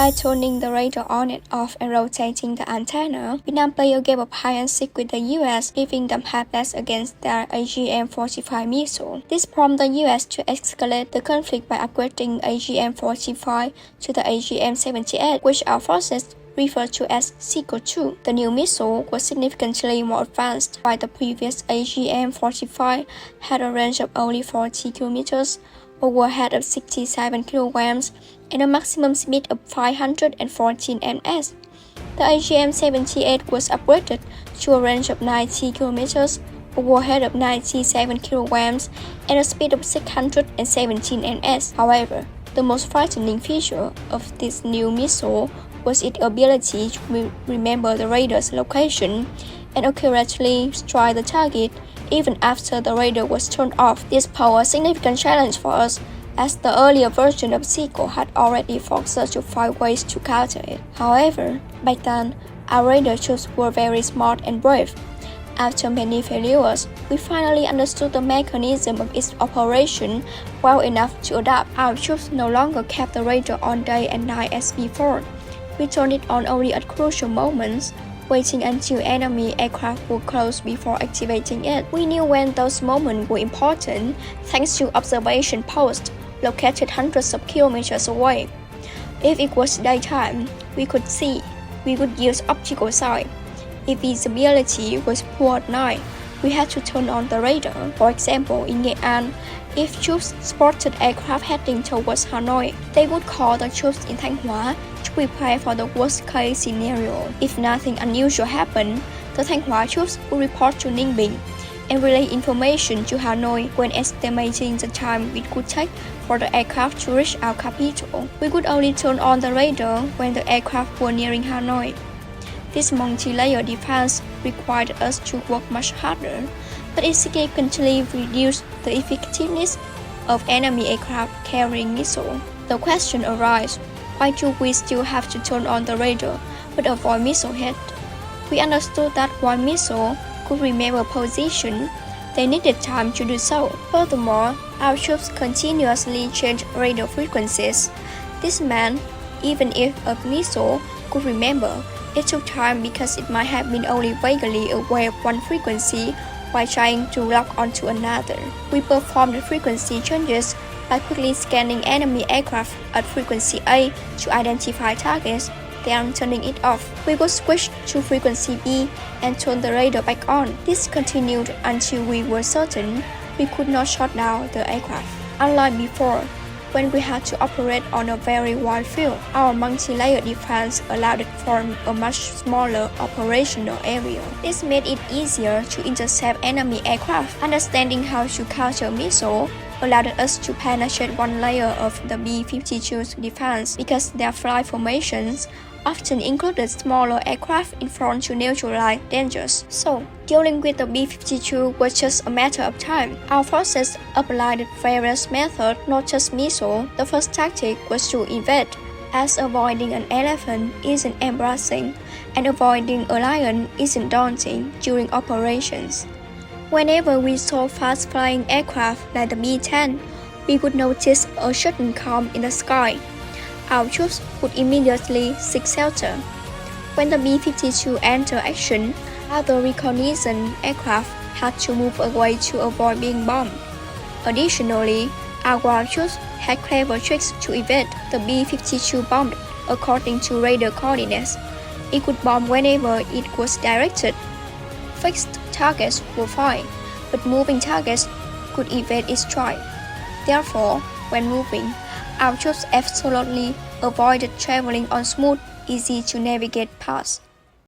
By turning the radar on and off and rotating the antenna, Vietnam played a game of hide and seek with the US, leaving them helpless against their AGM-45 missile. This prompted the US to escalate the conflict by upgrading AGM-45 to the AGM-78, which our forces referred to as Seiko-2. The new missile was significantly more advanced, while the previous AGM-45 had a range of only 40 kilometers, a warhead of 67 kilograms, and a maximum speed of 514 ms. The AGM-78 was upgraded to a range of 90 kilometers, a warhead of 97 kilograms, and a speed of 617 ms. However, the most frightening feature of this new missile was its ability to remember the radar's location and accurately strike the target even after the radar was turned off. This posed a significant challenge for us, as the earlier version of Seiko had already forced us to find ways to counter it. However, back then, our radar troops were very smart and brave. After many failures, we finally understood the mechanism of its operation well enough to adapt. Our troops no longer kept the radar on day and night as before. We turned it on only at crucial moments, waiting until enemy aircraft were close before activating it. We knew when those moments were important thanks to observation posts located hundreds of kilometers away. If it was daytime, we could see. We could use optical sight. If visibility was poor at night, we had to turn on the radar. For example, in Nghệ An, if troops spotted aircraft heading towards Hanoi, they would call the troops in Thanh Hóa to prepare for the worst-case scenario. If nothing unusual happened, the Thanh Hóa troops would report to Ninh Bình and relay information to Hanoi when estimating the time it could take for the aircraft to reach our capital. We could only turn on the radar when the aircraft were nearing Hanoi. This multi-layer defense required us to work much harder, but it significantly reduced the effectiveness of enemy aircraft carrying missiles. The question arises, why do we still have to turn on the radar but avoid missile hit? We understood that while missiles could remember position, they needed time to do so. Furthermore, our troops continuously changed radar frequencies. This meant even if a missile could remember, it took time because it might have been only vaguely aware of one frequency while trying to lock onto another. We performed the frequency changes by quickly scanning enemy aircraft at frequency A to identify targets, then turning it off. We would switch to frequency B and turn the radar back on. This continued until we were certain we could not shut down the aircraft. Unlike before, when we had to operate on a very wide field, our multi-layer defense allowed it to form a much smaller operational area. This made it easier to intercept enemy aircraft. Understanding how to counter missiles allowed us to penetrate one layer of the B52's defense because their flight formations often included smaller aircraft in front to neutralize dangers. So, dealing with the B52 was just a matter of time. Our forces applied various methods, not just missiles. The first tactic was to evade, as avoiding an elephant isn't embarrassing, and avoiding a lion isn't daunting during operations. Whenever we saw fast-flying aircraft like the B-10, we would notice a sudden calm in the sky. Our troops would immediately seek shelter. When the B-52 entered action, other reconnaissance aircraft had to move away to avoid being bombed. Additionally, our ground troops had clever tricks to evade the B-52 bombed according to radar coordinates. It could bomb whenever it was directed. Fixed targets were fine, but moving targets could evade its strike. Therefore, when moving, our troops absolutely avoided traveling on smooth, easy-to-navigate paths.